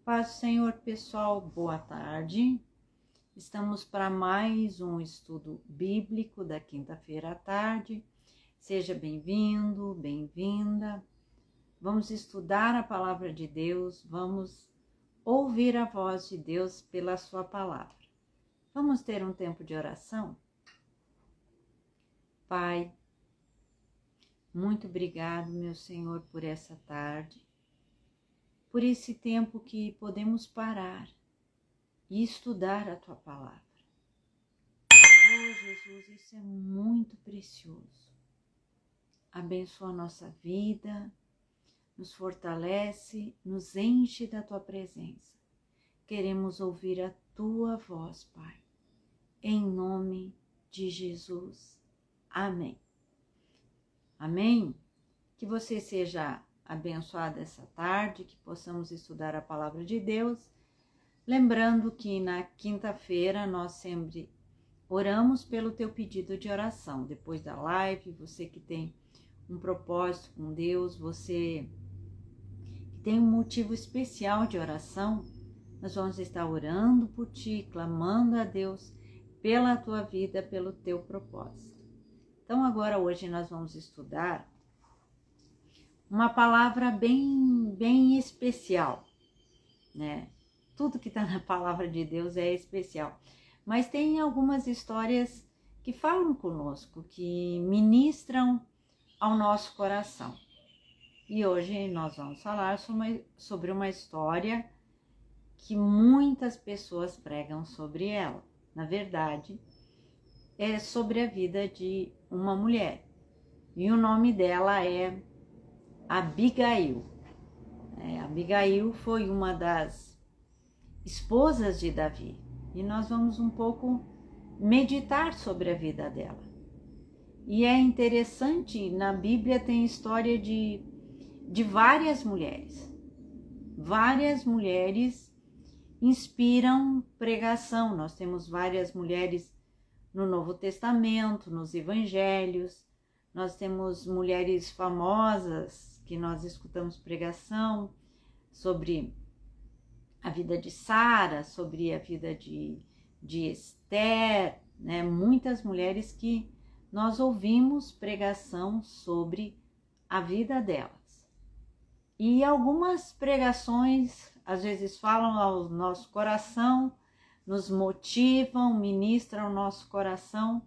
Paz do Senhor, pessoal, boa tarde. Estamos para mais um estudo bíblico da quinta-feira à tarde. Seja bem-vindo, bem-vinda. Vamos estudar a palavra de Deus, vamos ouvir a voz de Deus pela sua palavra. Vamos ter um tempo de oração? Pai, muito obrigado, meu Senhor, por essa tarde, por esse tempo que podemos parar e estudar a Tua palavra. Oh, Jesus, isso é muito precioso. Abençoa a nossa vida, nos fortalece, nos enche da Tua presença. Queremos ouvir a Tua voz, Pai, em nome de Jesus. Amém. Amém? Que você seja abençoado essa tarde, que possamos estudar a palavra de Deus. Lembrando que na quinta-feira nós sempre oramos pelo teu pedido de oração. Depois da live, você que tem um propósito com Deus, você que tem um motivo especial de oração, nós vamos estar orando por ti, clamando a Deus pela tua vida, pelo teu propósito. Então agora hoje nós vamos estudar uma palavra bem especial, né? Tudo que está na palavra de Deus é especial, mas tem algumas histórias que falam conosco, que ministram ao nosso coração. E hoje nós vamos falar sobre uma história que muitas pessoas pregam sobre ela. Na verdade, é sobre a vida de uma mulher. E o nome dela é Abigail. Abigail foi uma das esposas de Davi. E nós vamos um pouco meditar sobre a vida dela. E é interessante, na Bíblia tem história de várias mulheres. Várias mulheres inspiram pregação. Nós temos várias mulheres no Novo Testamento, nos Evangelhos. Nós temos mulheres famosas que nós escutamos pregação sobre a vida de Sara, sobre a vida de Esther, né? Muitas mulheres que nós ouvimos pregação sobre a vida delas. E algumas pregações, às vezes, falam ao nosso coração, nos motivam, ministram o nosso coração.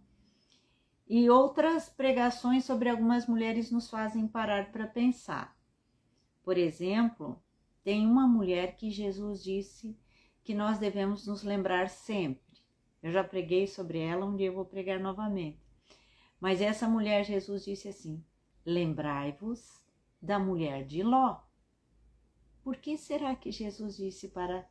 E outras pregações sobre algumas mulheres nos fazem parar para pensar. Por exemplo, tem uma mulher que Jesus disse que nós devemos nos lembrar sempre. Eu já preguei sobre ela, um dia eu vou pregar novamente. Mas essa mulher, Jesus disse assim: lembrai-vos da mulher de Ló. Por que será que Jesus disse para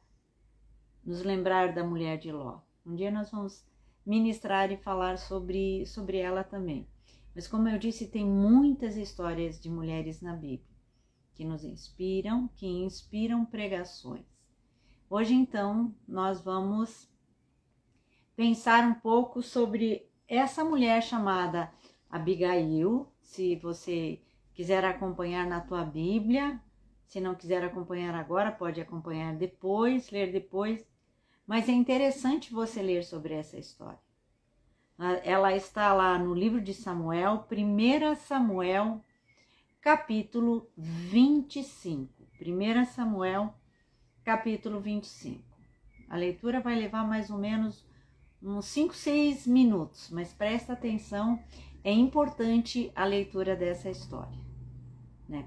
nos lembrar da mulher de Ló? Um dia nós vamos ministrar e falar sobre ela também. Mas como eu disse, tem muitas histórias de mulheres na Bíblia que nos inspiram, que inspiram pregações. Hoje, então, nós vamos pensar um pouco sobre essa mulher chamada Abigail. Se você quiser acompanhar na tua Bíblia, se não quiser acompanhar agora, pode acompanhar depois, ler depois. Mas é interessante você ler sobre essa história. Ela está lá no livro de Samuel, 1 Samuel, capítulo 25. 1 Samuel, capítulo 25. A leitura vai levar mais ou menos uns 5, 6 minutos, mas presta atenção, é importante a leitura dessa história.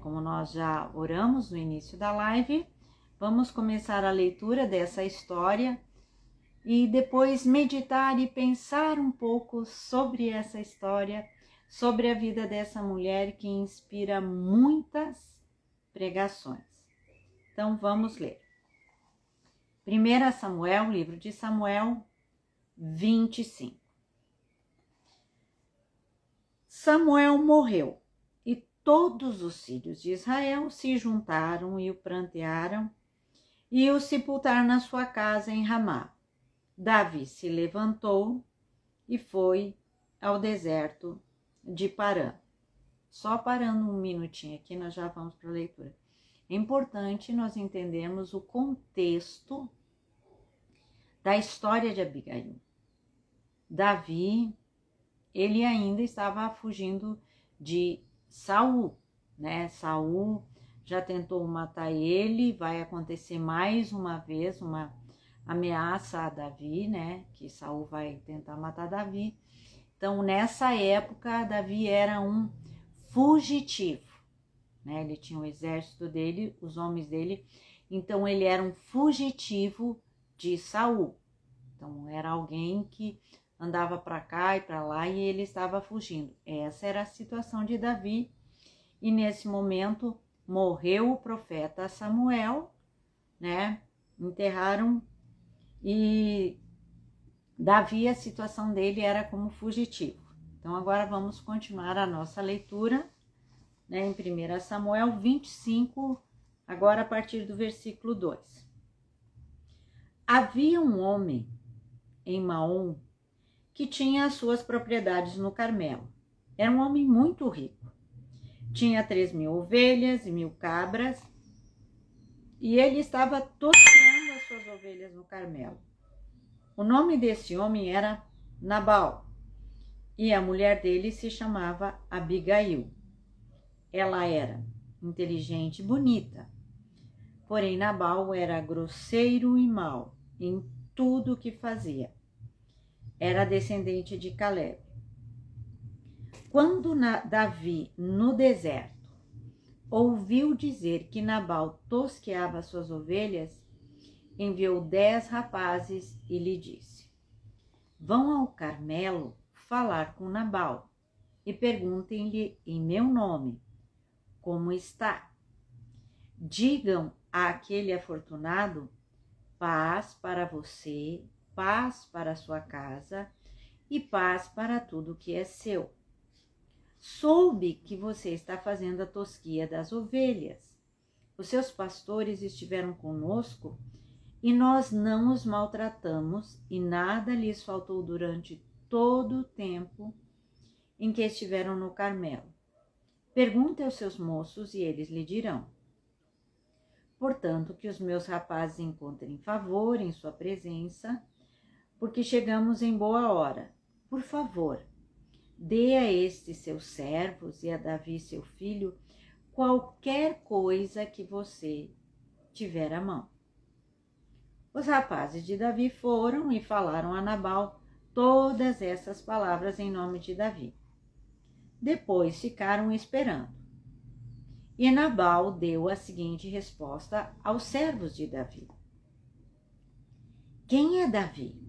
Como nós já oramos no início da live, vamos começar a leitura dessa história e depois meditar e pensar um pouco sobre essa história, sobre a vida dessa mulher que inspira muitas pregações. Então vamos ler. 1 Samuel, livro de Samuel, 25. Samuel morreu e todos os filhos de Israel se juntaram e o prantearam e o sepultaram na sua casa em Ramá. Davi se levantou e foi ao deserto de Parã. Só parando um minutinho aqui, nós já vamos para a leitura. É importante nós entendermos o contexto da história de Abigail. Davi, ele ainda estava fugindo de Saul, né? Saul já tentou matar ele, vai acontecer mais uma vez uma ameaça a Davi, né? Que Saul vai tentar matar Davi. Então, nessa época, Davi era um fugitivo, né? Ele tinha o exército dele, os homens dele, então ele era um fugitivo de Saul. Então, era alguém que andava para cá e para lá e ele estava fugindo. Essa era a situação de Davi. E nesse momento morreu o profeta Samuel, né? Enterraram e Davi, a situação dele era como fugitivo. Então agora vamos continuar a nossa leitura, né, em 1 Samuel 25, agora a partir do versículo 2. Havia um homem em Maom que tinha as suas propriedades no Carmelo. Era um homem muito rico. Tinha 3.000 ovelhas e 1.000 cabras, e ele estava tosqueando as suas ovelhas no Carmelo. O nome desse homem era Nabal, e a mulher dele se chamava Abigail. Ela era inteligente e bonita, porém Nabal era grosseiro e mau em tudo o que fazia. Era descendente de Caleb. Quando Davi, no deserto, ouviu dizer que Nabal tosqueava suas ovelhas, enviou 10 rapazes e lhe disse: vão ao Carmelo falar com Nabal e perguntem-lhe em meu nome como está. Digam àquele afortunado: paz para você, paz para sua casa e paz para tudo que é seu. Soube que você está fazendo a tosquia das ovelhas. Os seus pastores estiveram conosco e nós não os maltratamos e nada lhes faltou durante todo o tempo em que estiveram no Carmelo. Pergunte aos seus moços e eles lhe dirão. Portanto, que os meus rapazes encontrem favor em sua presença, porque chegamos em boa hora. Por favor, dê a estes seus servos e a Davi, seu filho, qualquer coisa que você tiver à mão. Os rapazes de Davi foram e falaram a Nabal todas essas palavras em nome de Davi. Depois ficaram esperando. E Nabal deu a seguinte resposta aos servos de Davi: quem é Davi?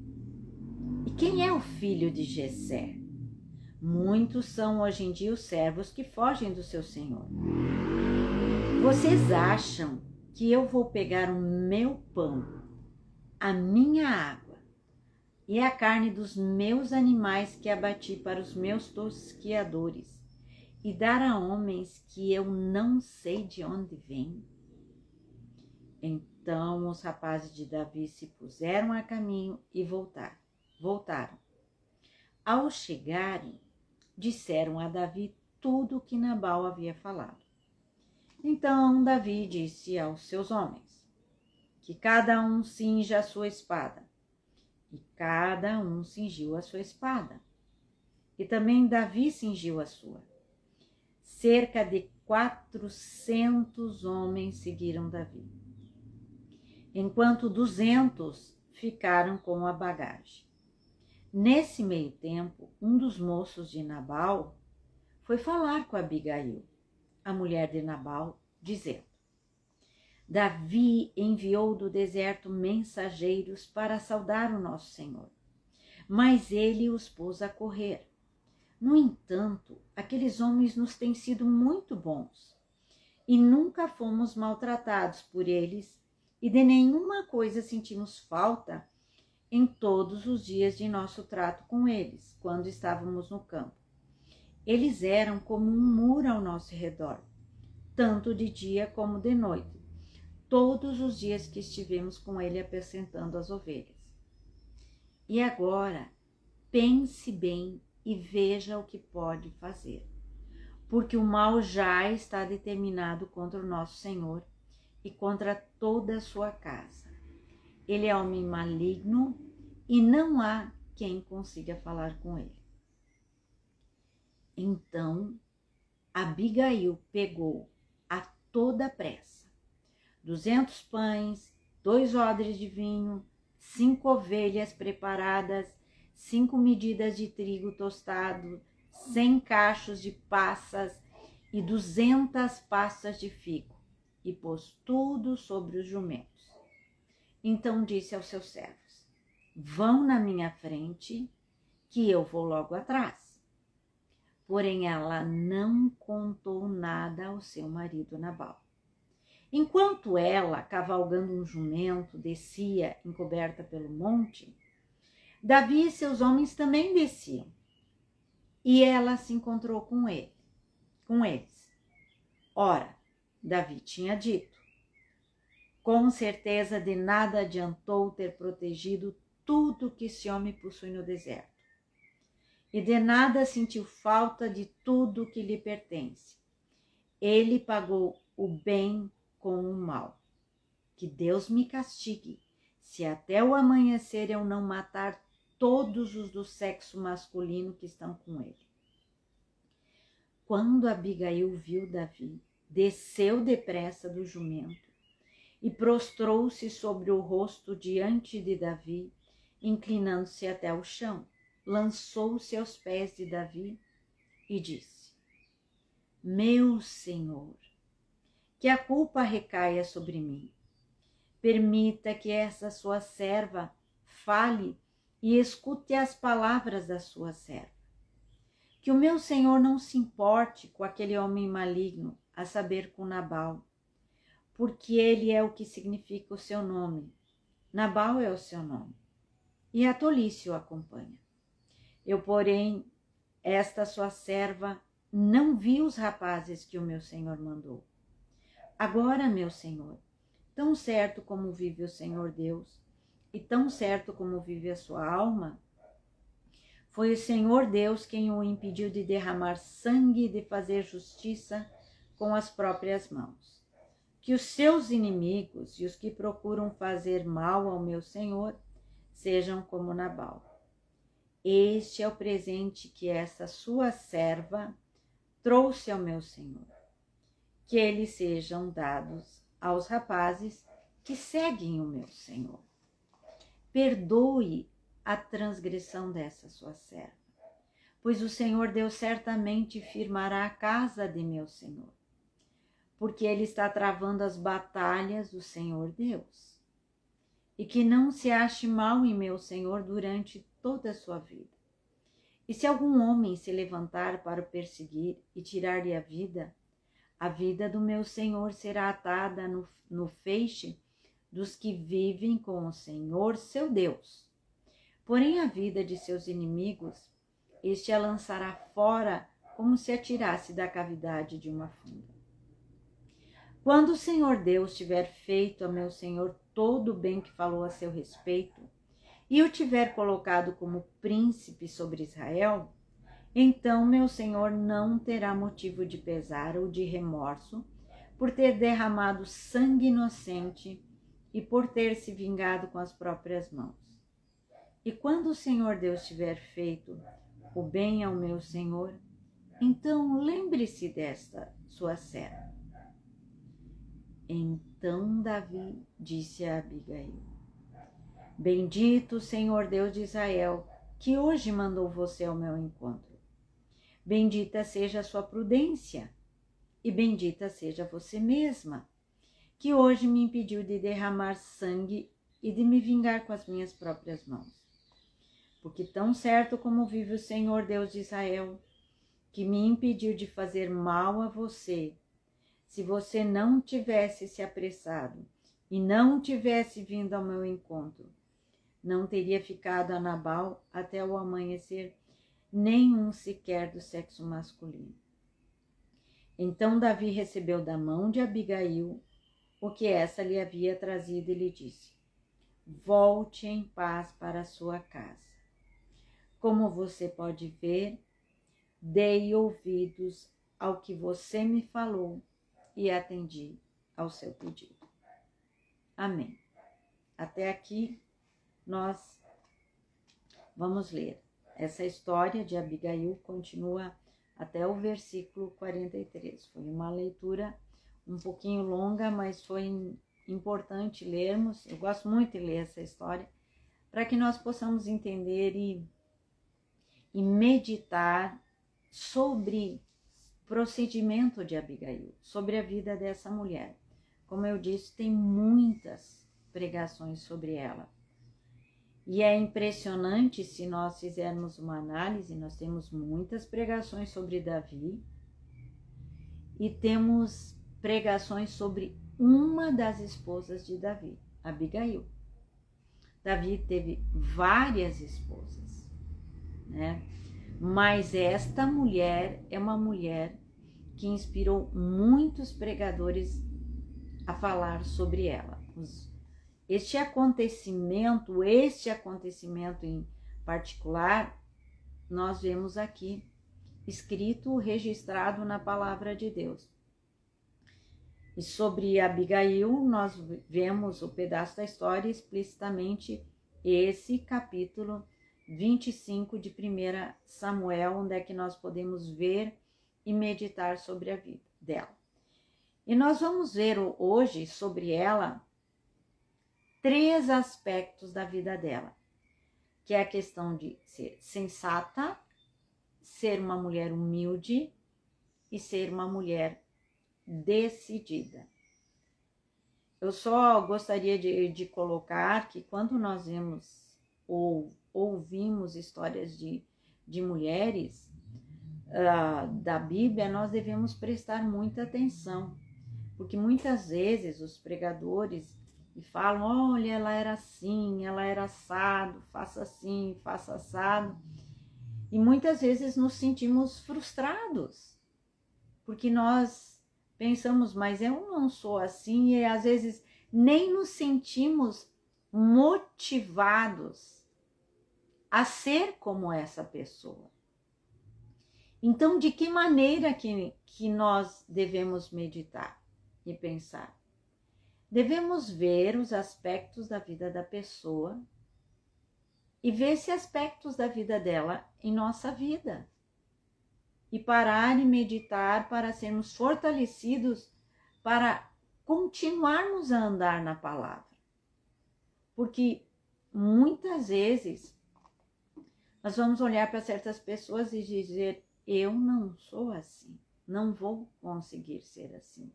E quem é o filho de Jessé? Muitos são hoje em dia os servos que fogem do seu senhor. Vocês acham que eu vou pegar o meu pão, a minha água e a carne dos meus animais que abati para os meus tosquiadores e dar a homens que eu não sei de onde vêm? Então os rapazes de Davi se puseram a caminho e voltaram. Ao chegarem, disseram a Davi tudo o que Nabal havia falado. Então Davi disse aos seus homens: que cada um cinja a sua espada. E cada um cingiu a sua espada. E também Davi cingiu a sua. Cerca de 400 homens seguiram Davi, enquanto 200 ficaram com a bagagem. Nesse meio tempo, um dos moços de Nabal foi falar com Abigail, a mulher de Nabal, dizendo: Davi enviou do deserto mensageiros para saudar o nosso Senhor, mas ele os pôs a correr. No entanto, aqueles homens nos têm sido muito bons e nunca fomos maltratados por eles e de nenhuma coisa sentimos falta em todos os dias de nosso trato com eles, quando estávamos no campo. Eles eram como um muro ao nosso redor, tanto de dia como de noite, todos os dias que estivemos com ele apacentando as ovelhas. E agora, pense bem e veja o que pode fazer, porque o mal já está determinado contra o nosso Senhor, e contra toda a sua casa. Ele é homem maligno e não há quem consiga falar com ele. Então Abigail pegou a toda pressa 200 pães, 2 odres de vinho, 5 ovelhas preparadas, 5 medidas de trigo tostado, 100 cachos de passas e 200 passas de figo, e pôs tudo sobre os jumentos. Então disse aos seus servos: vão na minha frente, que eu vou logo atrás. Porém, ela não contou nada ao seu marido Nabal. Enquanto ela, cavalgando um jumento, descia encoberta pelo monte, Davi e seus homens também desciam. E ela se encontrou com eles. Ora, Davi tinha dito: com certeza de nada adiantou ter protegido tudo que esse homem possui no deserto. E de nada sentiu falta de tudo que lhe pertence. Ele pagou o bem com o mal. Que Deus me castigue, se até o amanhecer eu não matar todos os do sexo masculino que estão com ele. Quando Abigail viu Davi, desceu depressa do jumento e prostrou-se sobre o rosto diante de Davi, inclinando-se até o chão. Lançou-se aos pés de Davi e disse: meu senhor, que a culpa recaia sobre mim. Permita que essa sua serva fale e escute as palavras da sua serva. Que o meu senhor não se importe com aquele homem maligno, a saber, com Nabal, porque ele é o que significa o seu nome. Nabal é o seu nome, e a tolice o acompanha. Eu, porém, esta sua serva, não vi os rapazes que o meu senhor mandou. Agora, meu senhor, tão certo como vive o Senhor Deus, e tão certo como vive a sua alma, foi o Senhor Deus quem o impediu de derramar sangue e de fazer justiça com as próprias mãos. Que os seus inimigos e os que procuram fazer mal ao meu senhor sejam como Nabal. Este é o presente que essa sua serva trouxe ao meu senhor. Que eles sejam dados aos rapazes que seguem o meu senhor. Perdoe a transgressão dessa sua serva, pois o Senhor Deus certamente firmará a casa de meu senhor, porque ele está travando as batalhas do Senhor Deus. E que não se ache mal em meu senhor durante toda a sua vida. E se algum homem se levantar para o perseguir e tirar-lhe a vida do meu senhor será atada no feixe dos que vivem com o Senhor seu Deus. Porém, a vida de seus inimigos, este a lançará fora como se atirasse da cavidade de uma funda. Quando o Senhor Deus tiver feito a meu senhor todo o bem que falou a seu respeito, e o tiver colocado como príncipe sobre Israel, então meu senhor não terá motivo de pesar ou de remorso por ter derramado sangue inocente e por ter se vingado com as próprias mãos. E quando o Senhor Deus tiver feito o bem ao meu senhor, então lembre-se desta sua serva. Então Davi disse a Abigail: bendito o Senhor Deus de Israel, que hoje mandou você ao meu encontro. Bendita seja a sua prudência, e bendita seja você mesma, que hoje me impediu de derramar sangue e de me vingar com as minhas próprias mãos. Porque tão certo como vive o Senhor Deus de Israel, que me impediu de fazer mal a você, se você não tivesse se apressado e não tivesse vindo ao meu encontro, não teria ficado a Nabal até o amanhecer nenhum sequer do sexo masculino. Então Davi recebeu da mão de Abigail o que essa lhe havia trazido e lhe disse: volte em paz para a sua casa. Como você pode ver, dei ouvidos ao que você me falou e atendi ao seu pedido. Amém. Até aqui nós vamos ler. Essa história de Abigail continua até o versículo 43. Foi uma leitura um pouquinho longa, mas foi importante lermos. Eu gosto muito de ler essa história, para que nós possamos entender e meditar sobre o procedimento de Abigail, sobre a vida dessa mulher. Como eu disse, tem muitas pregações sobre ela. E é impressionante, se nós fizermos uma análise, nós temos muitas pregações sobre Davi e temos pregações sobre uma das esposas de Davi, Abigail. Davi teve várias esposas, né? Mas esta mulher é uma mulher que inspirou muitos pregadores a falar sobre ela. Este acontecimento em particular, nós vemos aqui escrito, registrado na palavra de Deus. E sobre Abigail, nós vemos o pedaço da história explicitamente esse capítulo 25 de 1 Samuel, onde é que nós podemos ver e meditar sobre a vida dela. E nós vamos ver hoje sobre ela 3 aspectos da vida dela, que é a questão de ser sensata, ser uma mulher humilde e ser uma mulher decidida. Eu só gostaria de colocar que quando nós vemos ou ouvimos histórias de mulheres da Bíblia, nós devemos prestar muita atenção, porque muitas vezes os pregadores falam, olha, ela era assim, ela era assado, faça assim, faça assado, e muitas vezes nos sentimos frustrados, porque nós pensamos, mas eu não sou assim, e às vezes nem nos sentimos motivados a ser como essa pessoa. Então, de que maneira que nós devemos meditar e pensar? Devemos ver os aspectos da vida da pessoa e ver esses aspectos da vida dela em nossa vida. E parar e meditar para sermos fortalecidos para continuarmos a andar na palavra. Porque muitas vezes nós vamos olhar para certas pessoas e dizer, eu não sou assim, não vou conseguir ser assim.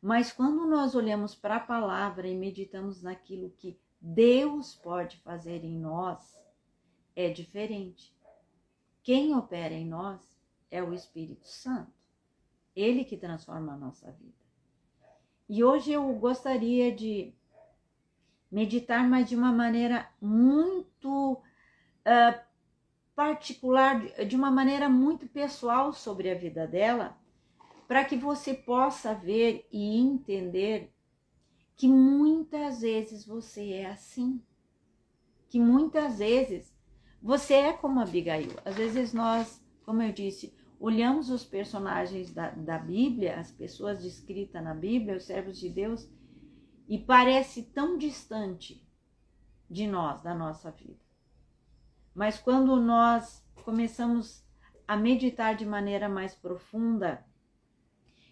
Mas quando nós olhamos para a palavra e meditamos naquilo que Deus pode fazer em nós, é diferente. Quem opera em nós é o Espírito Santo. Ele que transforma a nossa vida. E hoje eu gostaria de meditar, mas de uma maneira muito particular, de uma maneira muito pessoal sobre a vida dela, para que você possa ver e entender que muitas vezes você é assim. Que muitas vezes você é como Abigail. Às vezes nós, como eu disse, olhamos os personagens da Bíblia, as pessoas descritas na Bíblia, os servos de Deus, e parece tão distante de nós, da nossa vida. Mas quando nós começamos a meditar de maneira mais profunda,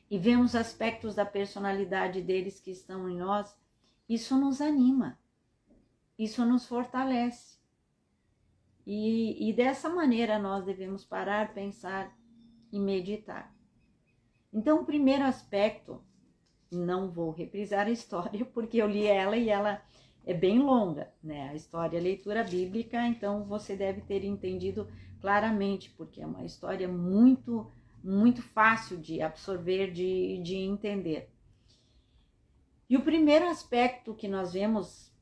e vemos aspectos da personalidade deles que estão em nós, isso nos anima, isso nos fortalece. E dessa maneira nós devemos parar, pensar e meditar. Então, o primeiro aspecto, não vou reprisar a história, porque eu li ela e ela é bem longa, né? A história, a leitura bíblica, então você deve ter entendido claramente, porque é uma história muito fácil de absorver, de entender. E o primeiro aspecto que nós vemos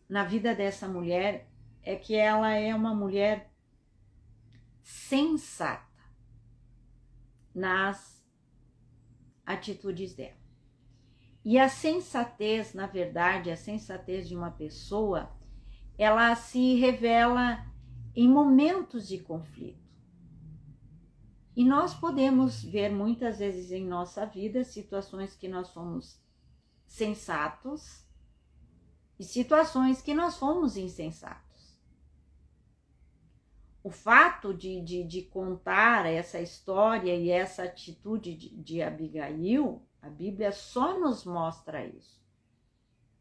na vida dessa mulher é que ela é uma mulher sensata nas atitudes dela. E a sensatez, na verdade, a sensatez de uma pessoa, ela se revela em momentos de conflito. E nós podemos ver muitas vezes em nossa vida situações que nós somos sensatos e situações que nós fomos insensatos. O fato de contar essa história e essa atitude de Abigail, a Bíblia só nos mostra isso.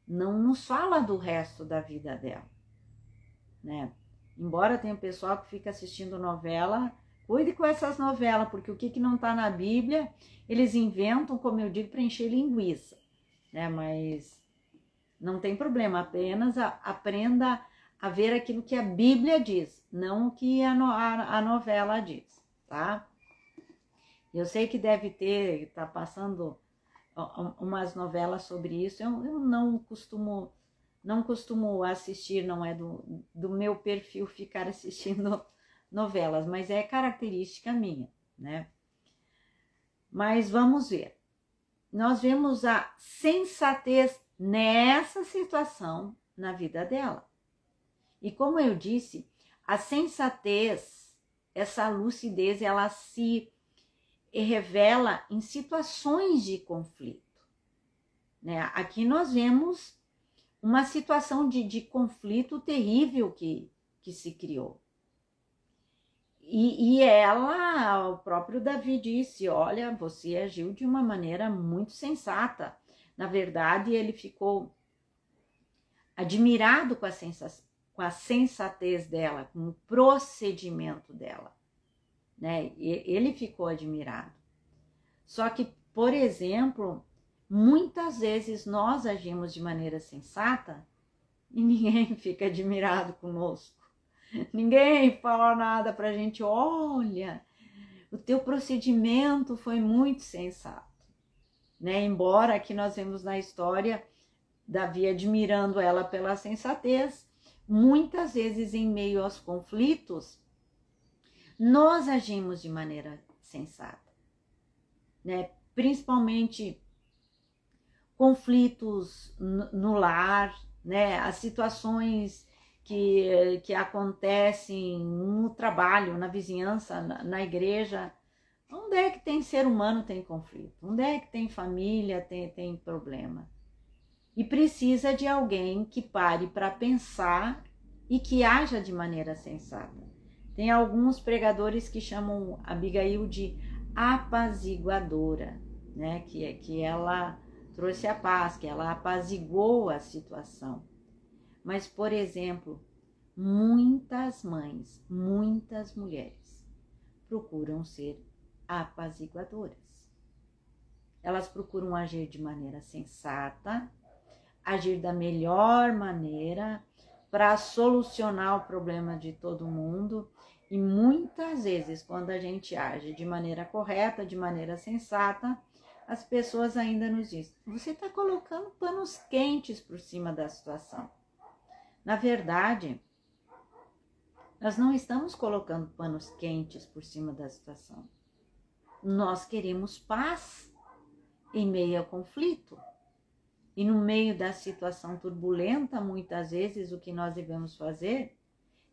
Não nos fala do resto da vida dela, né? Embora tenha pessoal que fica assistindo novela, cuide com essas novelas, porque o que não está na Bíblia, eles inventam, como eu digo, para encher linguiça, né? Mas não tem problema, apenas aprenda a ver aquilo que a Bíblia diz, não o que a novela diz, tá? Eu sei que deve ter, tá passando umas novelas sobre isso, eu não costumo assistir, não é do meu perfil ficar assistindo novelas, mas é característica minha, né? Mas vamos ver. Nós vemos a sensatez nessa situação na vida dela. E como eu disse, a sensatez, essa lucidez, ela se revela em situações de conflito, né? Aqui nós vemos uma situação de conflito terrível que se criou. E ela, o próprio Davi disse, olha, você agiu de uma maneira muito sensata. Na verdade, ele ficou admirado com a sensatez dela, com o procedimento dela, né? Ele ficou admirado. Só que, por exemplo, muitas vezes nós agimos de maneira sensata e ninguém fica admirado conosco. Ninguém fala nada pra gente, olha, o teu procedimento foi muito sensato, né? Embora aqui nós vemos na história Davi admirando ela pela sensatez, muitas vezes em meio aos conflitos, nós agimos de maneira sensata, né? Principalmente conflitos no lar, né? As situações que acontecem no trabalho, na vizinhança, na igreja. Onde é que tem ser humano tem conflito? Onde é que tem família tem problema? E precisa de alguém que pare para pensar e que haja de maneira sensata. Tem alguns pregadores que chamam Abigail de apaziguadora, né? Que ela trouxe a paz, que ela apaziguou a situação. Mas, por exemplo, muitas mães, muitas mulheres procuram ser apaziguadoras. Elas procuram agir de maneira sensata, agir da melhor maneira para solucionar o problema de todo mundo. E muitas vezes, quando a gente age de maneira correta, de maneira sensata, as pessoas ainda nos dizem, você está colocando panos quentes por cima da situação. Na verdade, nós não estamos colocando panos quentes por cima da situação. Nós queremos paz em meio ao conflito. E no meio da situação turbulenta, muitas vezes, o que nós devemos fazer,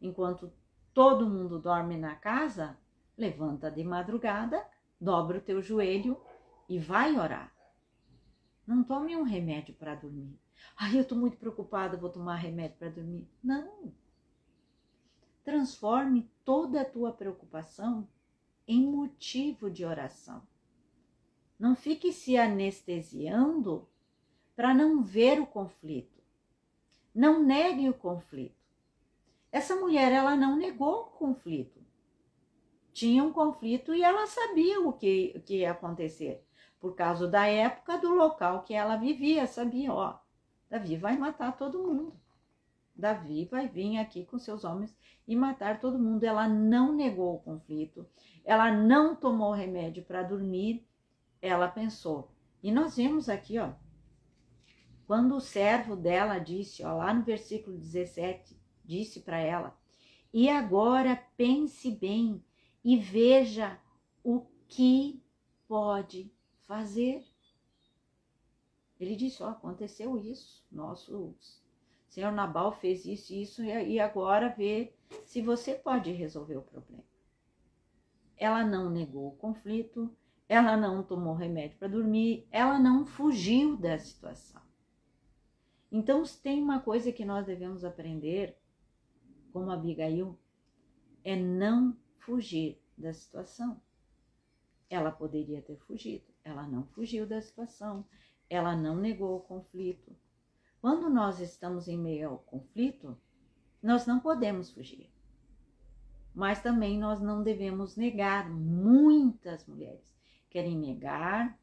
enquanto todo mundo dorme na casa, levanta de madrugada, dobra o teu joelho e vai orar. Não tome um remédio para dormir. Ai, eu estou muito preocupada, vou tomar remédio para dormir. Não. Transforme toda a tua preocupação em motivo de oração. Não fique se anestesiando para não ver o conflito. Não negue o conflito. Essa mulher, ela não negou o conflito. Tinha um conflito e ela sabia o que ia acontecer. Por causa da época, do local que ela vivia, sabia, ó, Davi vai matar todo mundo. Davi vai vir aqui com seus homens e matar todo mundo. Ela não negou o conflito, ela não tomou remédio para dormir, ela pensou. E nós vemos aqui, ó, quando o servo dela disse, ó, lá no versículo 17, disse para ela, e agora pense bem e veja o que pode fazer. Ele disse, ó, aconteceu isso, nosso senhor Nabal fez isso e agora vê se você pode resolver o problema. Ela não negou o conflito, ela não tomou remédio para dormir, ela não fugiu da situação. Então, se tem uma coisa que nós devemos aprender, como Abigail, é não fugir da situação. Ela poderia ter fugido, ela não fugiu da situação, ela não negou o conflito. Quando nós estamos em meio ao conflito, nós não podemos fugir. Mas também nós não devemos negar. Muitas mulheres querem negar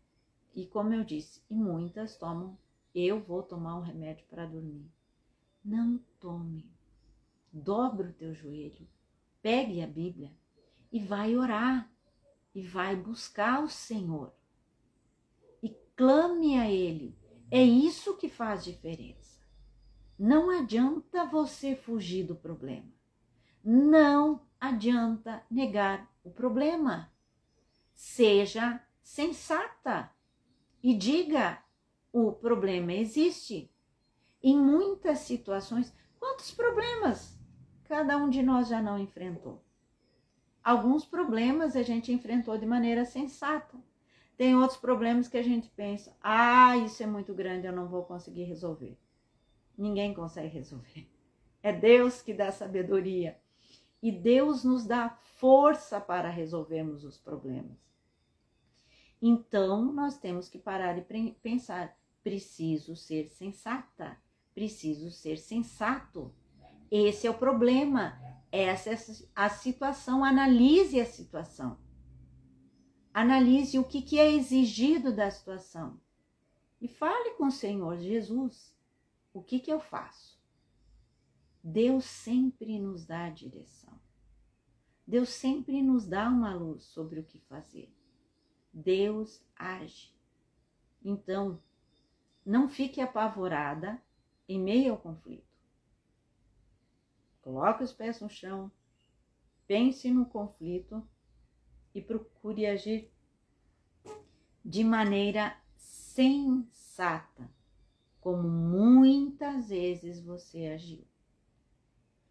e, como eu disse, e muitas tomam, eu vou tomar um remédio para dormir. Não tome. Dobre o teu joelho, pegue a Bíblia e vai orar. E vai buscar o Senhor. E clame a Ele. É isso que faz diferença. Não adianta você fugir do problema. Não adianta negar o problema. Seja sensata e diga: o problema existe. Em muitas situações, quantos problemas cada um de nós já não enfrentou? Alguns problemas a gente enfrentou de maneira sensata. Tem outros problemas que a gente pensa: isso é muito grande, eu não vou conseguir resolver. Ninguém consegue resolver. É Deus que dá sabedoria. E Deus nos dá força para resolvermos os problemas. Então, nós temos que parar e pensar: preciso ser sensata, preciso ser sensato. Esse é o problema, essa é a situação. Analise a situação. Analise o que é exigido da situação. E fale com o Senhor Jesus: o que eu faço? Deus sempre nos dá a direção. Deus sempre nos dá uma luz sobre o que fazer. Deus age. Então, não fique apavorada em meio ao conflito. Coloque os pés no chão, pense no conflito e procure agir de maneira sensata, como muitas vezes você agiu.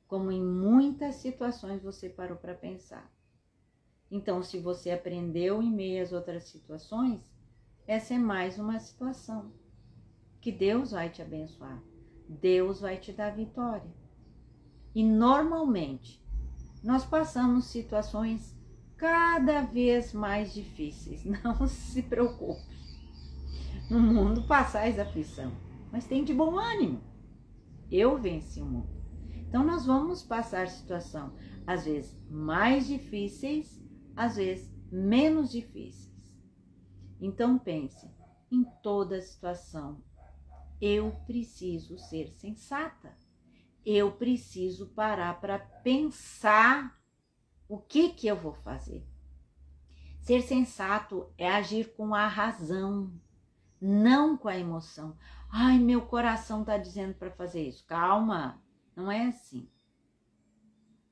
Como em muitas situações você parou para pensar. Então, se você aprendeu em meio às outras situações, essa é mais uma situação que Deus vai te abençoar. Deus vai te dar vitória. E normalmente, nós passamos situações cada vez mais difíceis. Não se preocupe. No mundo passais aflição, mas tem de bom ânimo. Eu venci o mundo. Então, nós vamos passar situação, às vezes mais difíceis, às vezes menos difíceis. Então, pense: em toda situação, eu preciso ser sensata. Eu preciso parar para pensar o que eu vou fazer. Ser sensato é agir com a razão, não com a emoção. Meu coração está dizendo para fazer isso. Calma, não é assim.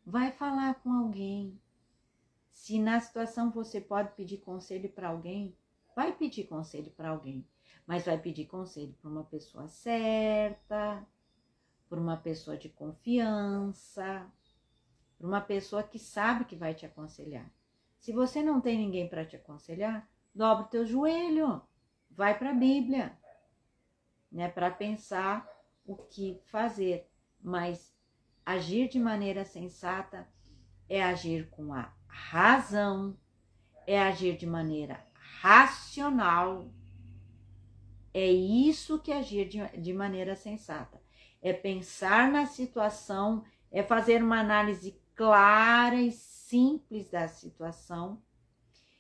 Vai falar com alguém. Se na situação você pode pedir conselho para alguém, vai pedir conselho para alguém. Mas vai pedir conselho para uma pessoa certa, por uma pessoa de confiança, por uma pessoa que sabe que vai te aconselhar. Se você não tem ninguém para te aconselhar, dobra o teu joelho, vai para a Bíblia, né, para pensar o que fazer. Mas agir de maneira sensata é agir com a razão, é agir de maneira racional. É isso que é agir de maneira sensata. É pensar na situação, é fazer uma análise clara e simples da situação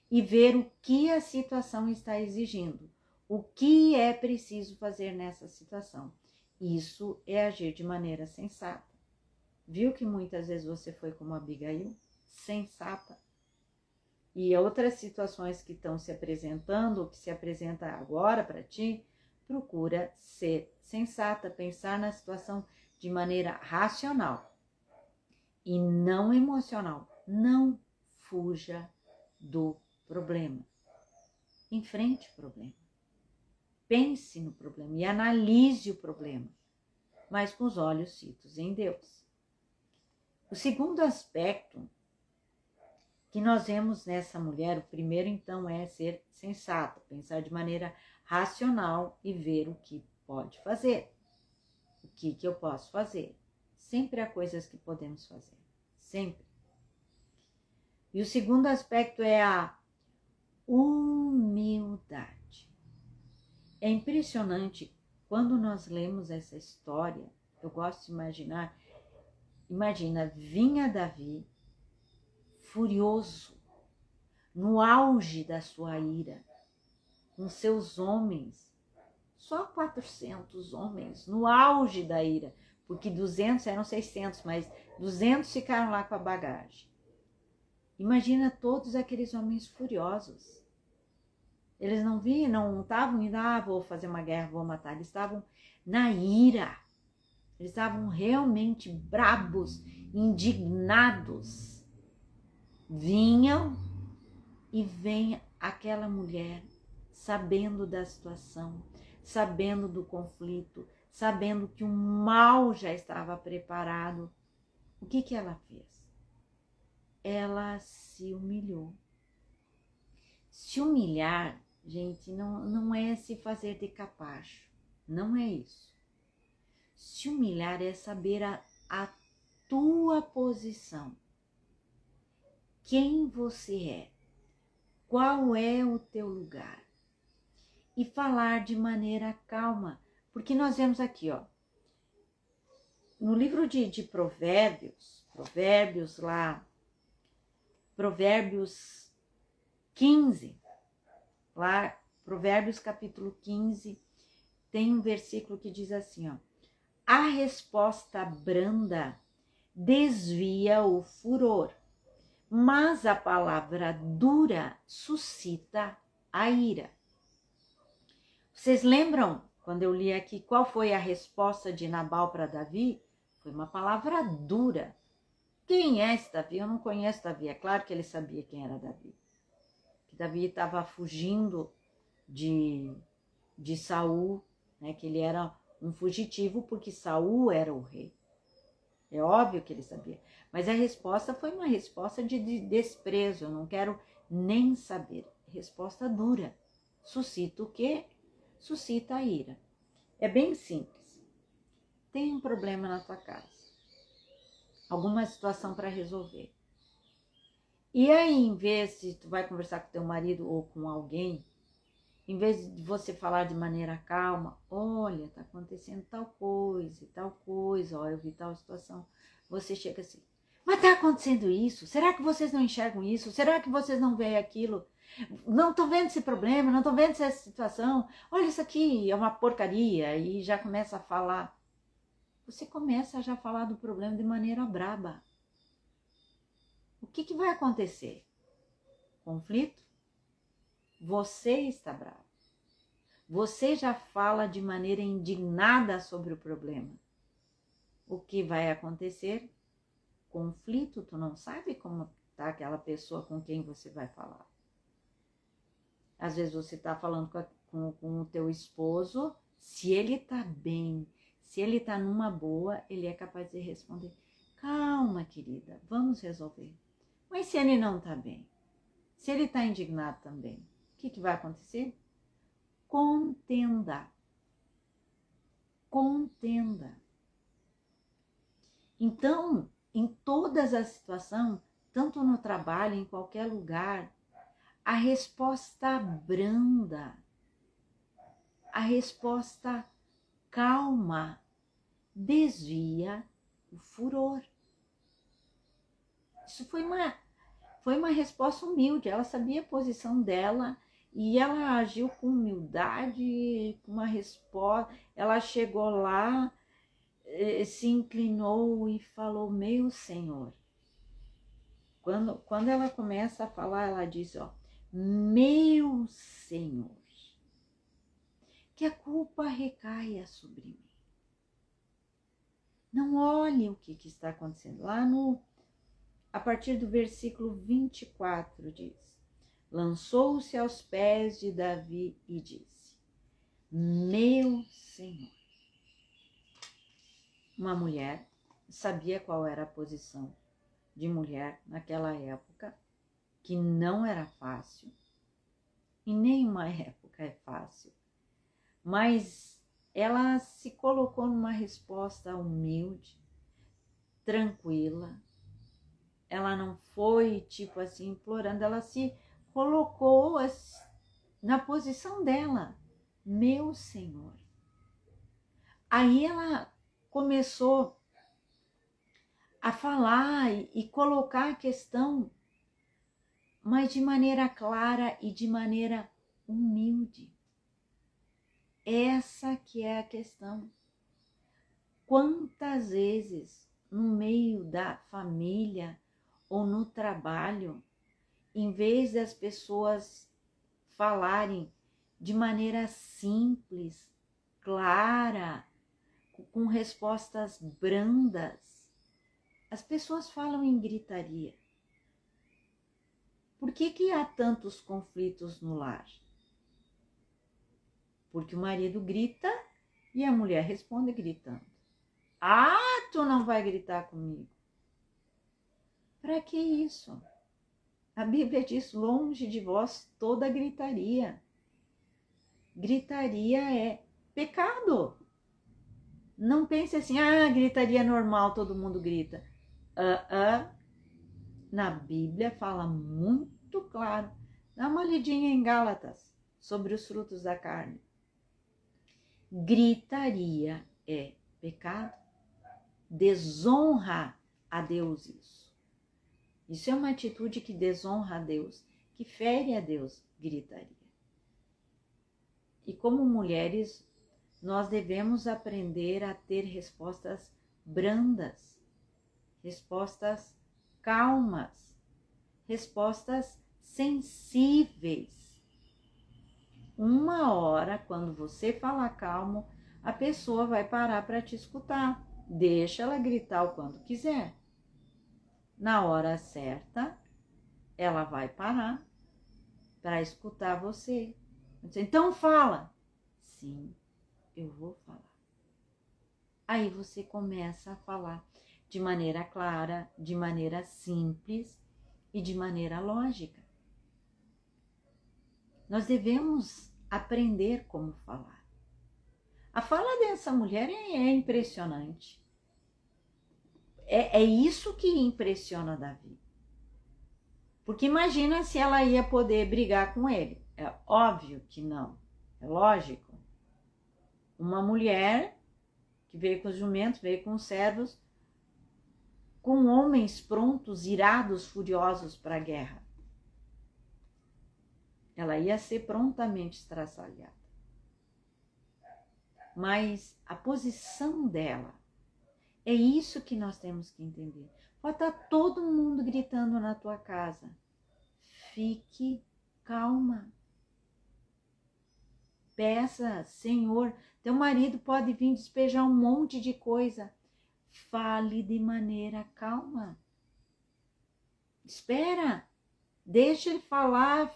e ver o que a situação está exigindo, o que é preciso fazer nessa situação. Isso é agir de maneira sensata. Viu que muitas vezes você foi como Abigail? Sensata. E outras situações que estão se apresentando, ou que se apresenta agora para ti, procura ser sensata, pensar na situação de maneira racional e não emocional. Não fuja do problema. Enfrente o problema. Pense no problema e analise o problema, mas com os olhos fitos em Deus. O segundo aspecto que nós vemos nessa mulher, o primeiro então é ser sensato, pensar de maneira racional e ver o que pode fazer. que eu posso fazer? Sempre há coisas que podemos fazer, sempre. E o segundo aspecto é a humildade. É impressionante quando nós lemos essa história, eu gosto de imaginar, vinha Davi furioso, no auge da sua ira, com seus homens, só 400 homens, no auge da ira, porque 200 eram 600, mas 200 ficaram lá com a bagagem. Imagina todos aqueles homens furiosos. Eles não estavam indo, vou fazer uma guerra, vou matar. Eles estavam na ira. Eles estavam realmente brabos, indignados. Vinham e vem aquela mulher sabendo da situação, sabendo do conflito, sabendo que o mal já estava preparado. O que ela fez? Ela se humilhou. Se humilhar, gente, não é se fazer de capacho, não é isso. Se humilhar é saber a tua posição, quem você é, qual é o teu lugar, e falar de maneira calma, porque nós vemos aqui, ó, no livro de Provérbios lá, Provérbios 15, lá, Provérbios capítulo 15, tem um versículo que diz assim, ó, a resposta branda desvia o furor, mas a palavra dura suscita a ira. Vocês lembram, quando eu li aqui, qual foi a resposta de Nabal para Davi? Foi uma palavra dura. Quem é esse Davi? Eu não conheço Davi. É claro que ele sabia quem era Davi. Que Davi estava fugindo de Saul, né? Que ele era um fugitivo porque Saul era o rei. É óbvio que ele sabia. Mas a resposta foi uma resposta de desprezo. Eu não quero nem saber. Resposta dura. Suscita o quê? Suscita a ira. É bem simples. Tem um problema na tua casa. Alguma situação para resolver. E aí, em vez de tu vai conversar com teu marido ou com alguém, em vez de você falar de maneira calma, olha, tá acontecendo tal coisa, ó, eu vi tal situação. Você chega assim, mas tá acontecendo isso? Será que vocês não enxergam isso? Será que vocês não veem aquilo? Não tô vendo esse problema, não tô vendo essa situação. Olha, isso aqui é uma porcaria. E já começa a falar. Você começa a já falar do problema de maneira braba. O que vai acontecer? Conflito? Você está bravo. Você já fala de maneira indignada sobre o problema. O que vai acontecer? Conflito, tu não sabe como está aquela pessoa com quem você vai falar. Às vezes você está falando com o teu esposo, se ele está bem, se ele está numa boa, ele é capaz de responder, calma, querida, vamos resolver. Mas se ele não está bem, se ele está indignado também, o que vai acontecer? Contenda. Contenda. Então, em todas as situações, tanto no trabalho, em qualquer lugar, a resposta branda, a resposta calma, desvia o furor. Isso foi uma resposta humilde, ela sabia a posição dela e ela agiu com humildade, com uma resposta. Ela chegou lá, se inclinou e falou, meu Senhor. Quando ela começa a falar, ela diz, ó, meu Senhor, que a culpa recaia sobre mim. Não olhe o que está acontecendo. Lá a partir do versículo 24 diz, lançou-se aos pés de Davi e disse, meu Senhor. Uma mulher sabia qual era a posição de mulher naquela época, que não era fácil, e nenhuma época é fácil, mas ela se colocou numa resposta humilde, tranquila. Ela não foi tipo assim implorando, ela se colocou na posição dela, meu Senhor. Aí ela começou a falar e colocar a questão, mas de maneira clara e de maneira humilde. Essa que é a questão. Quantas vezes no meio da família ou no trabalho, em vez das pessoas falarem de maneira simples, clara, com respostas brandas, as pessoas falam em gritaria. Por que há tantos conflitos no lar? Porque o marido grita e a mulher responde gritando. Ah, tu não vai gritar comigo. Para que isso? A Bíblia diz, longe de vós toda gritaria. Gritaria é pecado. Não pense assim, gritaria normal, todo mundo grita. Na Bíblia fala muito claro. Dá uma lidinha em Gálatas sobre os frutos da carne. Gritaria é pecado. Desonra a Deus isso. Isso é uma atitude que desonra a Deus, que fere a Deus, gritaria. E como mulheres, nós devemos aprender a ter respostas brandas, respostas calmas, respostas sensíveis. Uma hora, quando você falar calmo, a pessoa vai parar para te escutar. Deixa ela gritar o quanto quiser. Na hora certa, ela vai parar para escutar você. Então fala. Sim, eu vou falar. Aí você começa a falar de maneira clara, de maneira simples e de maneira lógica. Nós devemos aprender como falar. A fala dessa mulher é impressionante. É isso que impressiona Davi. Porque imagina se ela ia poder brigar com ele. É óbvio que não. É lógico. Uma mulher que veio com os jumentos, veio com os servos, com homens prontos, irados, furiosos para a guerra. Ela ia ser prontamente estraçalhada. Mas a posição dela, é isso que nós temos que entender. Pode estar todo mundo gritando na tua casa. Fique calma. Peça, Senhor, teu marido pode vir despejar um monte de coisa. Fale de maneira calma. Espera. Deixa ele falar,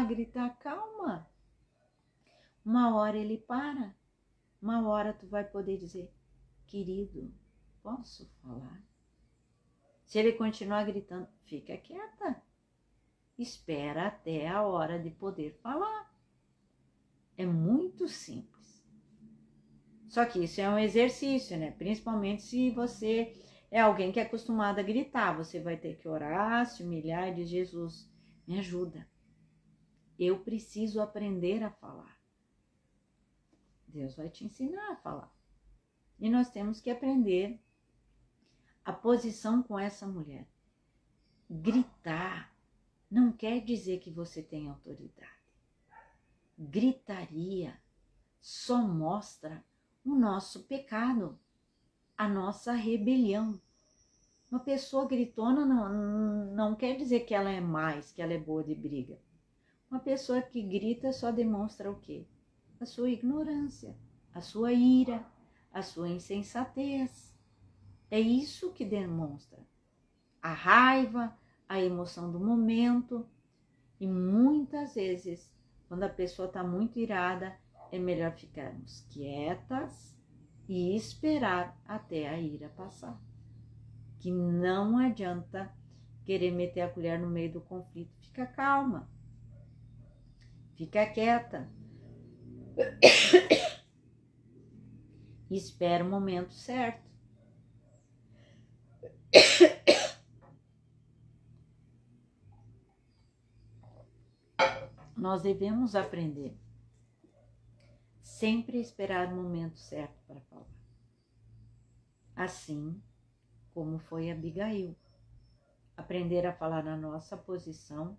gritar. Calma. Uma hora ele para. Uma hora tu vai poder dizer, querido, posso falar? Se ele continuar gritando, fica quieta. Espera até a hora de poder falar. É muito simples. Só que isso é um exercício, né? Principalmente se você é alguém que é acostumado a gritar. Você vai ter que orar, se humilhar e dizer, Jesus, me ajuda. Eu preciso aprender a falar. Deus vai te ensinar a falar. E nós temos que aprender a posição com essa mulher. Gritar não quer dizer que você tem autoridade. Gritaria só mostra o nosso pecado, a nossa rebelião. Uma pessoa gritona não quer dizer que ela é mais, que ela é boa de briga. Uma pessoa que grita só demonstra o quê? A sua ignorância, a sua ira, a sua insensatez. É isso que demonstra a raiva, a emoção do momento. E muitas vezes, quando a pessoa está muito irada, é melhor ficarmos quietas e esperar até a ira passar. Que não adianta querer meter a colher no meio do conflito. Fica calma. Fica quieta. e espera o momento certo. Nós devemos aprender sempre a esperar o momento certo para falar. Assim como foi Abigail. Aprender a falar na nossa posição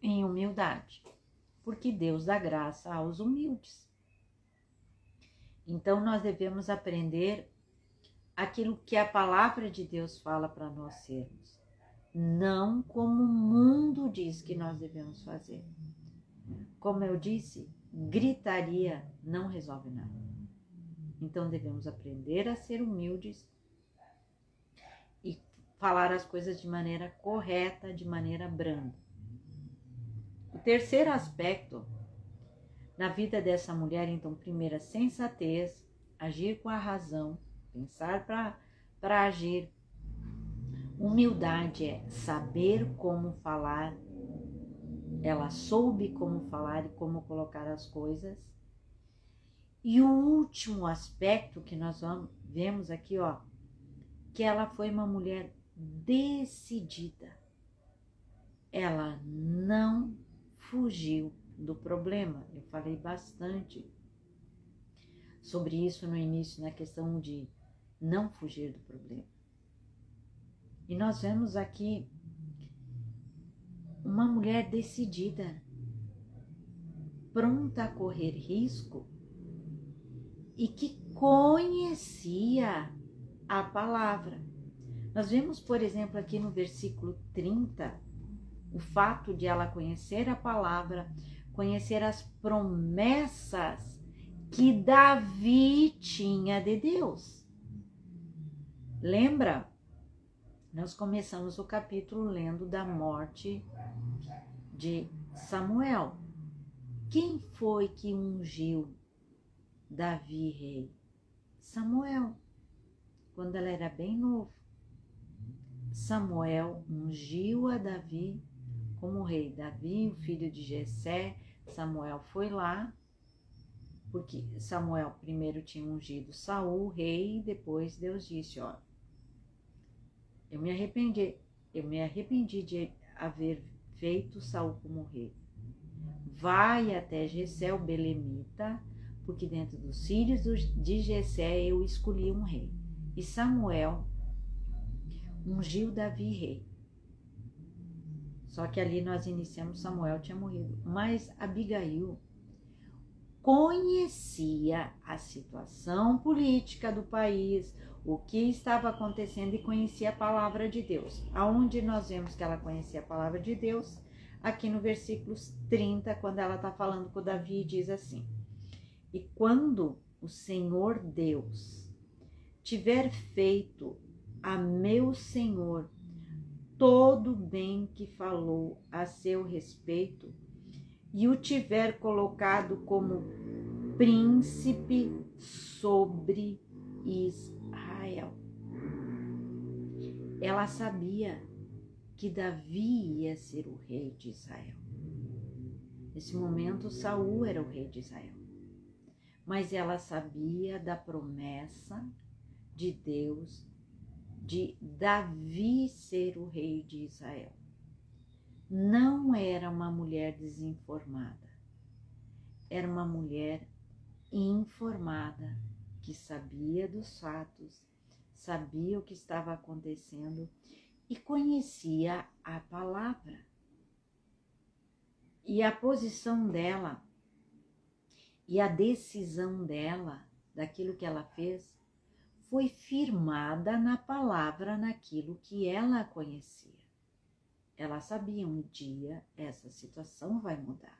em humildade, porque Deus dá graça aos humildes. Então nós devemos aprender aquilo que a palavra de Deus fala para nós sermos, não como o mundo diz que nós devemos fazer. Como eu disse, gritaria não resolve nada. Então devemos aprender a ser humildes e falar as coisas de maneira correta, de maneira branda. O terceiro aspecto na vida dessa mulher, então, primeiro, a sensatez, agir com a razão, pensar para agir. Humildade é saber como falar. Ela soube como falar e como colocar as coisas. E o último aspecto que nós vemos aqui, que ela foi uma mulher decidida. Ela não fugiu do problema. Eu falei bastante sobre isso no início, na questão de não fugir do problema. E nós vemos aqui uma mulher decidida, pronta a correr risco e que conhecia a palavra. Nós vemos, por exemplo, aqui no versículo 30, o fato de ela conhecer a palavra, conhecer as promessas que Davi tinha de Deus. Lembra? Nós começamos o capítulo lendo da morte de Samuel. Quem foi que ungiu Davi rei? Samuel, quando ela era bem novo. Samuel ungiu a Davi como rei. Davi, o filho de Jessé, Samuel foi lá, porque Samuel primeiro tinha ungido Saul, rei, e depois Deus disse, eu me arrependi de haver feito Saul como rei. Vai até Jessé, o belemita, porque dentro dos filhos de Jessé eu escolhi um rei. E Samuel ungiu Davi rei. Só que ali nós iniciamos, Samuel tinha morrido. Mas Abigail conhecia a situação política do país, o que estava acontecendo e conhecia a palavra de Deus. Aonde nós vemos que ela conhecia a palavra de Deus? Aqui no versículo 30, quando ela está falando com Davi, diz assim: e quando o Senhor Deus tiver feito a meu Senhor todo o bem que falou a seu respeito e o tiver colocado como príncipe sobre Israel. Ela sabia que Davi ia ser o rei de Israel. Nesse momento, Saul era o rei de Israel. Mas ela sabia da promessa de Deus de Davi ser o rei de Israel. Não era uma mulher desinformada. Era uma mulher informada, que sabia dos fatos, sabia o que estava acontecendo e conhecia a palavra. E a posição dela e a decisão dela, daquilo que ela fez, foi firmada na palavra, naquilo que ela conhecia. Ela sabia, um dia essa situação vai mudar.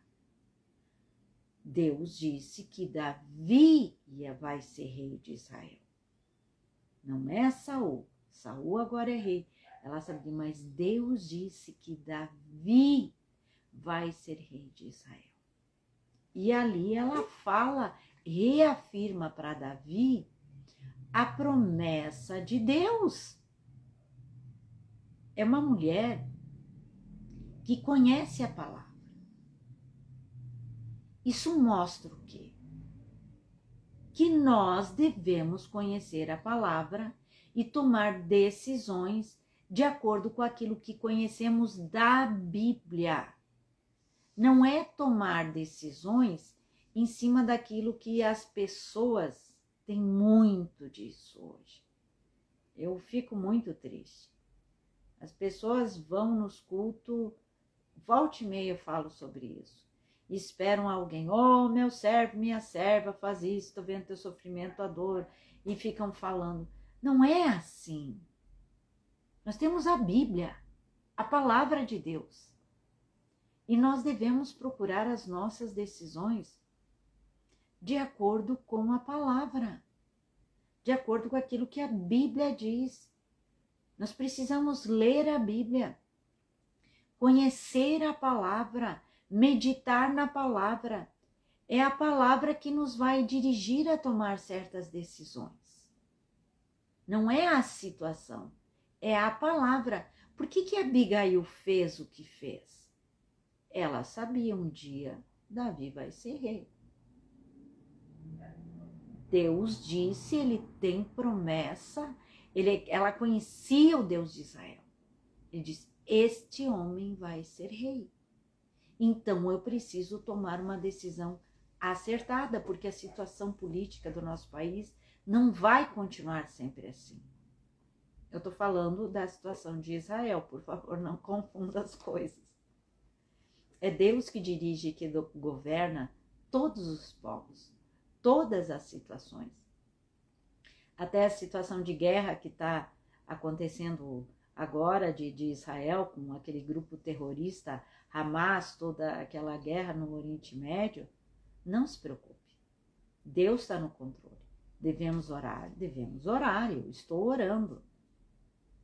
Deus disse que Davi vai ser rei de Israel. Não é Saul. Saul agora é rei. Ela sabia, mas Deus disse que Davi vai ser rei de Israel. E ali ela fala, reafirma para Davi a promessa de Deus. É uma mulher que conhece a palavra. Isso mostra o quê? Que nós devemos conhecer a palavra e tomar decisões de acordo com aquilo que conhecemos da Bíblia. Não é tomar decisões em cima daquilo que as pessoas têm muito disso hoje. Eu fico muito triste. As pessoas vão nos cultos, volta e meia eu falo sobre isso. Esperam alguém, meu servo, minha serva, faz isso, estou vendo teu sofrimento, a dor, e ficam falando. Não é assim. Nós temos a Bíblia, a palavra de Deus. E nós devemos procurar as nossas decisões de acordo com a palavra, de acordo com aquilo que a Bíblia diz. Nós precisamos ler a Bíblia, conhecer a palavra, meditar na palavra. É a palavra que nos vai dirigir a tomar certas decisões. Não é a situação, é a palavra. Por que Abigail fez o que fez? Ela sabia um dia, Davi vai ser rei. Deus disse, ele tem promessa, ela conhecia o Deus de Israel. Ele disse, este homem vai ser rei. Então eu preciso tomar uma decisão acertada, porque a situação política do nosso país não vai continuar sempre assim. Eu estou falando da situação de Israel, por favor, não confunda as coisas. É Deus que dirige e que governa todos os povos, todas as situações. Até a situação de guerra que está acontecendo agora de Israel, com aquele grupo terrorista Hamas, toda aquela guerra no Oriente Médio, não se preocupe. Deus está no controle. Devemos orar, eu estou orando.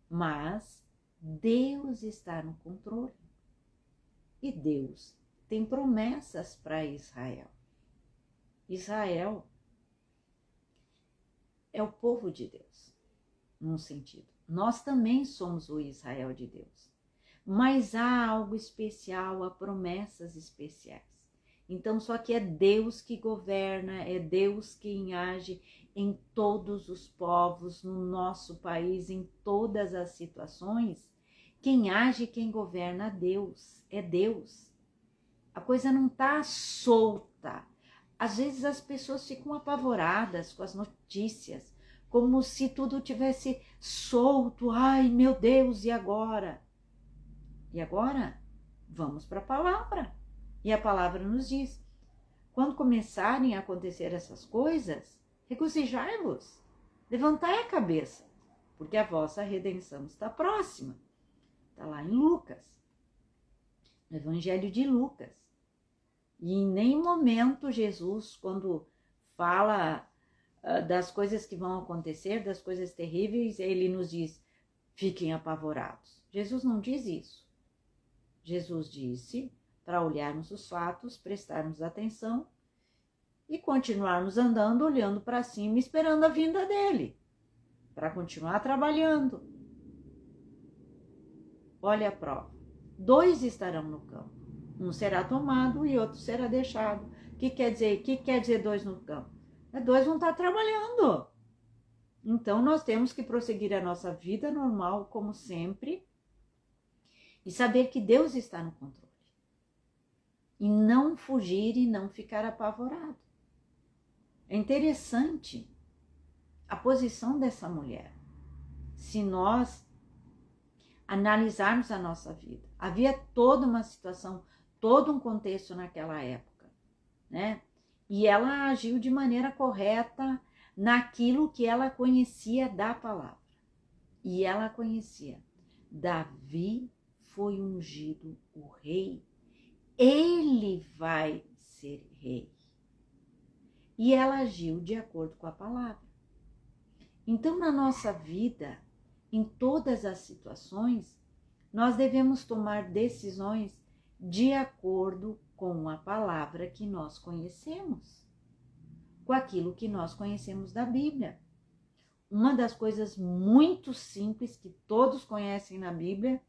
Mas Deus está no controle. E Deus tem promessas para Israel. Israel é o povo de Deus, num sentido. Nós também somos o Israel de Deus. Mas há algo especial, há promessas especiais. Então, só que é Deus que governa, é Deus quem age em todos os povos, no nosso país, em todas as situações. Quem age, quem governa, é Deus. A coisa não está solta. Às vezes as pessoas ficam apavoradas com as notícias, como se tudo tivesse solto. Ai, meu Deus, e agora? E agora, vamos para a palavra. E a palavra nos diz, quando começarem a acontecer essas coisas, regozijai-vos, levantai a cabeça, porque a vossa redenção está próxima. Está lá em Lucas, no Evangelho de Lucas. E em nenhum momento Jesus, quando fala das coisas que vão acontecer, das coisas terríveis, ele nos diz, fiquem apavorados. Jesus não diz isso. Jesus disse para olharmos os fatos, prestarmos atenção e continuarmos andando, olhando para cima, esperando a vinda dele, para continuar trabalhando. Olha a prova. 2 estarão no campo. Um será tomado e outro será deixado. O que quer dizer 2 no campo? 2 vão estar trabalhando. Então, nós temos que prosseguir a nossa vida normal, como sempre, e saber que Deus está no controle. E não fugir e não ficar apavorado. É interessante a posição dessa mulher. Se nós analisarmos a nossa vida, havia toda uma situação, todo um contexto naquela época, né? E ela agiu de maneira correta naquilo que ela conhecia da palavra. E ela conhecia. Davi foi ungido o rei. Ele vai ser rei. E ela agiu de acordo com a palavra. Então, na nossa vida, em todas as situações, nós devemos tomar decisões de acordo com a palavra que nós conhecemos, com aquilo que nós conhecemos da Bíblia. Uma das coisas muito simples que todos conhecem na Bíblia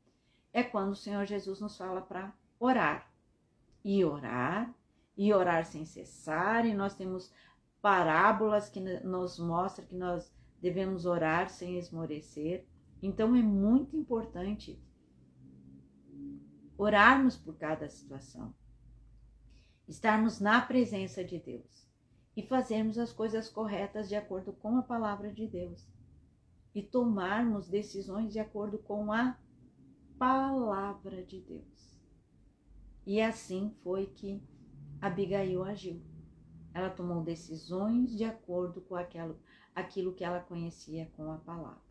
é quando o Senhor Jesus nos fala para orar. E orar sem cessar, e nós temos parábolas que nos mostram que nós devemos orar sem esmorecer. Então é muito importante orarmos por cada situação, estarmos na presença de Deus e fazermos as coisas corretas de acordo com a palavra de Deus e tomarmos decisões de acordo com a palavra de Deus. E assim foi que Abigail agiu. Ela tomou decisões de acordo com aquilo que ela conhecia com a palavra.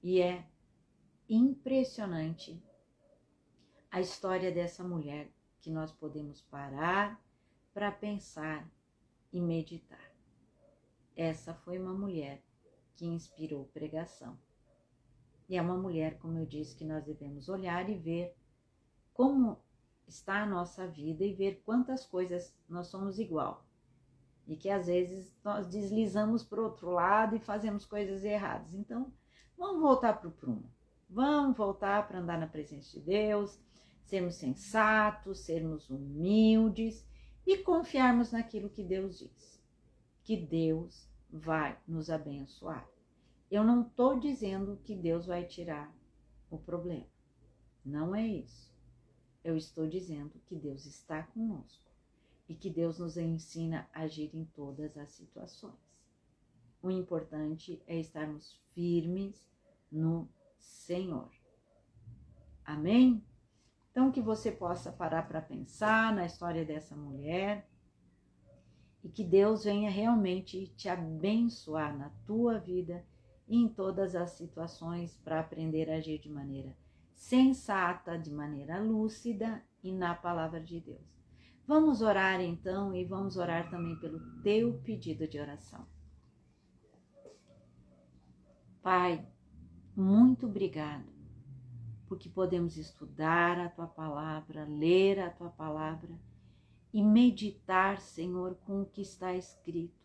E é impressionante a história dessa mulher, que nós podemos parar para pensar e meditar. Essa foi uma mulher que inspirou pregação. E é uma mulher, como eu disse, que nós devemos olhar e ver como está a nossa vida e ver quantas coisas nós somos igual. E que às vezes nós deslizamos para o outro lado e fazemos coisas erradas. Então, vamos voltar para o prumo. Vamos voltar para andar na presença de Deus, sermos sensatos, sermos humildes e confiarmos naquilo que Deus diz. Que Deus vai nos abençoar. Eu não estou dizendo que Deus vai tirar o problema. Não é isso. Eu estou dizendo que Deus está conosco e que Deus nos ensina a agir em todas as situações. O importante é estarmos firmes no Senhor. Amém? Então, que você possa parar para pensar na história dessa mulher e que Deus venha realmente te abençoar na tua vida e em todas as situações para aprender a agir de maneira sensata, de maneira lúcida e na palavra de Deus. Vamos orar então e vamos orar também pelo teu pedido de oração. Pai, muito obrigado, porque podemos estudar a tua palavra, ler a tua palavra e meditar, Senhor, com o que está escrito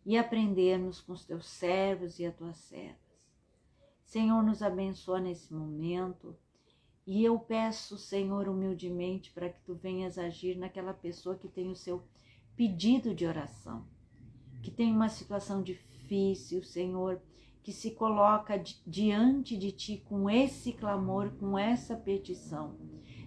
e aprendermos com os teus servos e as tuas servas. Senhor, nos abençoa nesse momento e eu peço, Senhor, humildemente para que tu venhas agir naquela pessoa que tem o seu pedido de oração, que tem uma situação difícil, Senhor, que se coloca diante de ti com esse clamor, com essa petição.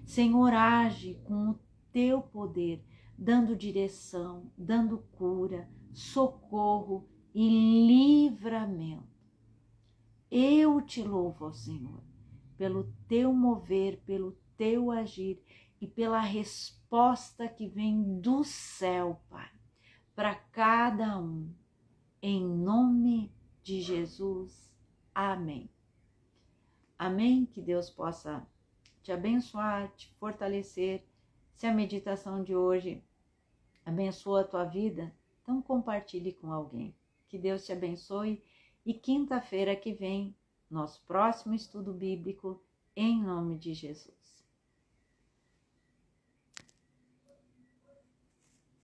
Senhor, age com o teu poder, dando direção, dando cura, socorro e livramento. Eu te louvo, ó Senhor, pelo teu mover, pelo teu agir e pela resposta que vem do céu, Pai, para cada um. Em nome de Jesus. Amém. Amém? Que Deus possa te abençoar, te fortalecer. Se a meditação de hoje abençoa a tua vida, então compartilhe com alguém. Que Deus te abençoe. E quinta-feira que vem, nosso próximo estudo bíblico, em nome de Jesus.